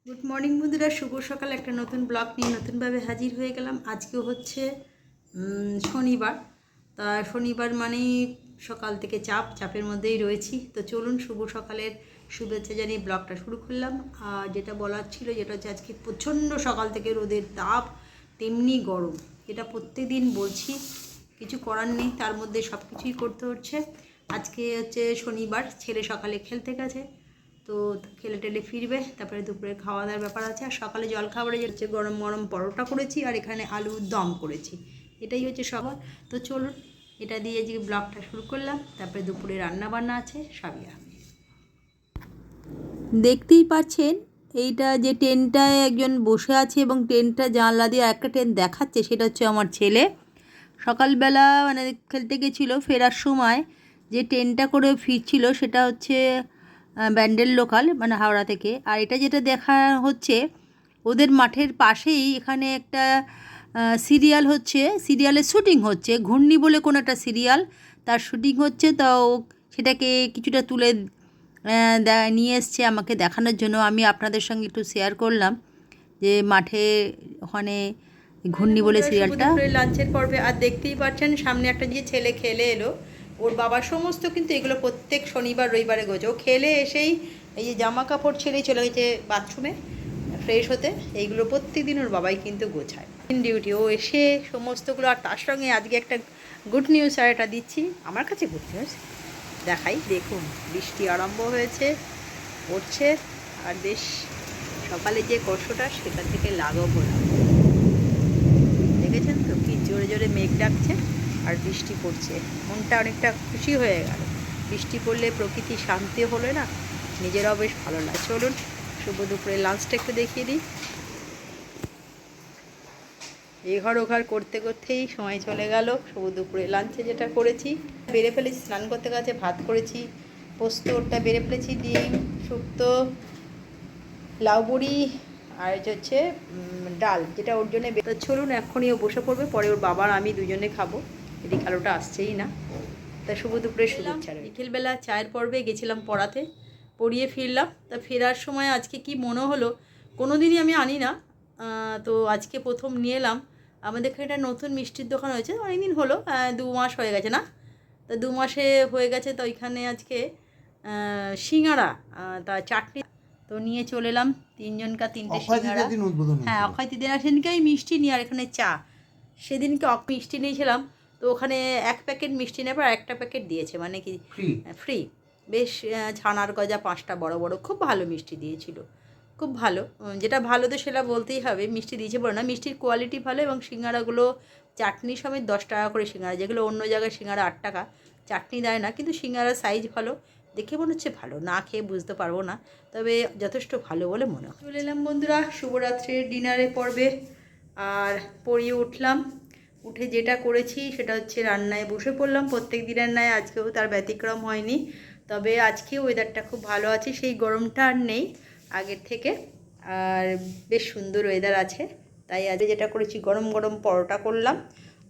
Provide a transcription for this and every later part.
Good morning বন্ধুরা, শুভ সকাল। একটা নতুন ব্লগ নিয়ে নতুনভাবে হাজির হয়ে গেলাম। আজকে হচ্ছে শনিবার। তা শনিবার মানেই সকাল থেকে চাপের মধ্যেই রয়েছি। তো চলুন শুভ সকালের শুভেচ্ছা জানিয়ে ব্লগটা শুরু করলাম। আর যেটা বলার ছিল, যেটা হচ্ছে আজকে প্রচণ্ড সকাল থেকে রোদের তাপ, তেমনি গরম। যেটা প্রত্যেক দিন বলছি, কিছু করার নেই, তার মধ্যে সব কিছুই করতে হচ্ছে। আজকে হচ্ছে শনিবার, ছেলে সকালে খেলতে গেছে, তো খেলে টেলে ফিরবে, তারপরে দুপুরে খাওয়া দাওয়ার ব্যাপার আছে। আর সকালে জল খাবারে হচ্ছে গরম গরম পরোটা করেছি, আর এখানে আলুর দম করেছি। এটাই হচ্ছে সবার। তো চলুন, এটা দিয়ে যে ব্লগটা শুরু করলাম। তারপরে দুপুরে রান্না বান্না আছে, সবই হবে। দেখতেই পাচ্ছেন এইটা যে ট্রেনটায় একজন বসে আছে এবং ট্রেনটা জানলা দিয়ে একটা ট্রেন দেখাচ্ছে, সেটা হচ্ছে আমার ছেলে। সকালবেলা মানে খেলতে গেছিলো, ফেরার সময় যে ট্রেনটা করে ফিরছিল সেটা হচ্ছে ব্যান্ডেল লোকাল, মানে হাওড়া থেকে। আর এটা যেটা দেখা হচ্ছে, ওদের মাঠের পাশেই এখানে একটা সিরিয়াল হচ্ছে, সিরিয়ালের শ্যুটিং হচ্ছে। ঘূর্ণি বলে কোনো একটা সিরিয়াল, তার শ্যুটিং হচ্ছে। তো সেটাকে কিছুটা তুলে নিয়ে এসছে আমাকে দেখানোর জন্য। আমি আপনাদের সঙ্গে একটু শেয়ার করলাম যে মাঠে ওখানে ঘূর্ণি বলে সিরিয়ালটা। লাঞ্চের পর্বে আর দেখতেই পাচ্ছেন সামনে একটা যে ছেলে খেলে এলো, ওর বাবার সমস্ত কিন্তু এগুলো প্রত্যেক শনিবার রবিবারে গোছে। ও খেলে এসেই এই যে জামা কাপড় ছেড়েই চলে গেছে বাথরুমে ফ্রেশ হতে। এইগুলো প্রত্যেকদিন ওর বাবাই কিন্তু গোছায়, ইন ডিউটি। ও এসে সমস্তগুলো, আর তার সঙ্গে আজকে একটা গুড নিউজ আর এটা দিচ্ছি, আমার কাছে গুড নিউজ দেখাই। দেখুন, বৃষ্টি আরম্ভ হয়েছে, পড়ছে, আর বেশ সকালে যে কষ্টটা সেটা থেকে লাঘব হলাম। দেখেছেন তো কি জোরে জোরে মেঘ ডাকছে আর বৃষ্টি পড়ছে। মনটা অনেকটা খুশি হয়ে গেল। বৃষ্টি পড়লে প্রকৃতি শান্তি হলে না, নিজেরাও বেশ ভালো লাগে। চলুন শুভ দুপুরে লাঞ্চটা একটু দেখিয়ে দিই। এঘর ওঘর করতে করতেই সময় চলে গেল। শুভ দুপুরে লাঞ্চে যেটা করেছি, বেড়ে ফেলেছি, স্নান করতে গেছে, ভাত করেছি, পোস্ত ওটা বেড়ে ফেলেছি, ডিম শুক্তো, লাউ বড়ি, আর হচ্ছে ডাল, যেটা ওর জন্যে। তো চলুন এখনই ও বসে পড়বে, পরে ওর বাবার আমি দুজনে খাবো। এদিকে আলোটা আসছেই না। তা শুভ দুপুরে শুভেচ্ছা। বিকেলবেলা চায়ের পর্বে গেছিলাম পড়াতে, পড়িয়ে ফিরলাম। তা ফেরার সময় আজকে কি মনে হলো, কোনো দিনই আমি আনি না, তো আজকে প্রথম নিয়ে এলাম। আমাদের এখানে একটা নতুন মিষ্টির দোকান হয়েছে, অনেক দিন হলো, 2 মাস হয়ে গেছে না, তা 2 মাসে হয়ে গেছে। তো ওইখানে আজকে সিঙ্গারা, তা চাটনি, তো নিয়ে চলে এলাম। 3 জনকা 3টে সিঙ্গারা। হ্যাঁ, অক্ষয় তৃতীয়া সেদিনকে আমি মিষ্টি নিই, আর এখানে চা। সেদিনকে মিষ্টি নিয়েছিলাম, তো ওখানে 1 প্যাকেট মিষ্টি নেবার 1টা প্যাকেট দিয়েছে, মানে কি ফ্রি। বেশ ছানার গজা 5টা বড় বড়, খুব ভালো মিষ্টি দিয়েছিল, খুব ভালো। যেটা ভালো তো সেটা বলতেই হবে, মিষ্টি দিয়েছে বলে না, মিষ্টির কোয়ালিটি ভালো। এবং সিঙ্গারাগুলো চাটনি সমেত 10 টাকা করে সিঙ্গারা, যেগুলো অন্য জায়গায় সিঙ্গারা 8 টাকা, চাটনি দেয় না। কিন্তু সিঙ্গারার সাইজ ভালো, দেখে মনে হচ্ছে ভালো, না খেয়ে বুঝতে পারবো না, তবে যথেষ্ট ভালো বলে মনে হয়। চলে এলাম বন্ধুরা শুভরাত্রির ডিনারে পর্বে। আর পড়িয়ে উঠলাম, উঠে যেটা করেছি সেটা হচ্ছে রান্নায় বসে পড়লাম। প্রত্যেক দিনের ন্যায় আজকেও তার ব্যতিক্রম হয়নি, তবে আজকে ওয়েদারটা খুব ভালো আছে, সেই গরমটা আর নেই আগের থেকে, আর বেশ সুন্দর ওয়েদার আছে। তাই আজকে যেটা করেছি, গরম গরম পরোটা করলাম,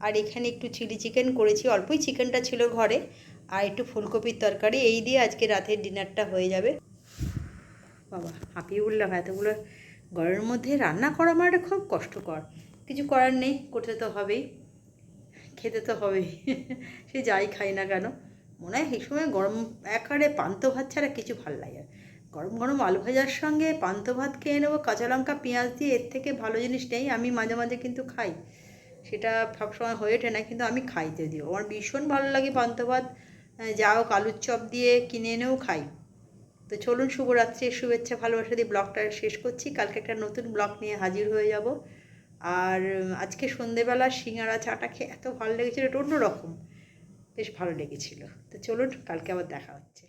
আর এখানে একটু চিলি চিকেন করেছি, অল্পই চিকেনটা ছিল ঘরে, আর একটু ফুলকপির তরকারি। এই দিয়ে আজকে রাতের ডিনারটা হয়ে যাবে। বাবা, হাঁপিয়ে উঠলাম, এতগুলো গরমের মধ্যে রান্না করা মানে খুব কষ্টকর। কিছু করার নেই, করতে তো হবেই, খেতে তো হবেই। সে যাই খাই না কেন, মনে হয় এই সময় গরম একেবারে পান্তা ভাত ছাড়া কিছু ভালো লাগে না। গরম গরম আলু ভাজার সঙ্গে পান্তা ভাত খেয়ে নেবো, কাঁচা লঙ্কা পেঁয়াজ দিয়ে, এর থেকে ভালো জিনিস নেই। আমি মাঝে মাঝে কিন্তু খাই, সেটা সবসময় হয়ে ওঠে না, কিন্তু আমি খাই। যদিও আমার ভীষণ ভালো লাগে পান্তা ভাত, যা হোক আলুর চপ দিয়ে কিনে এনেও খাই। তো চলুন শুভরাত্রির শুভেচ্ছা ভালোবাসা দিয়ে ব্লগটা শেষ করছি। কালকে একটা নতুন ব্লগ নিয়ে হাজির হয়ে যাব। আর আজকে সন্ধেবেলা সিঙ্গারা চাটা খেয়ে এত ভালো লেগেছিলো, এটা অন্যরকম, বেশ ভালো লেগেছিলো। তো চলুন, কালকে আবার দেখা হচ্ছে।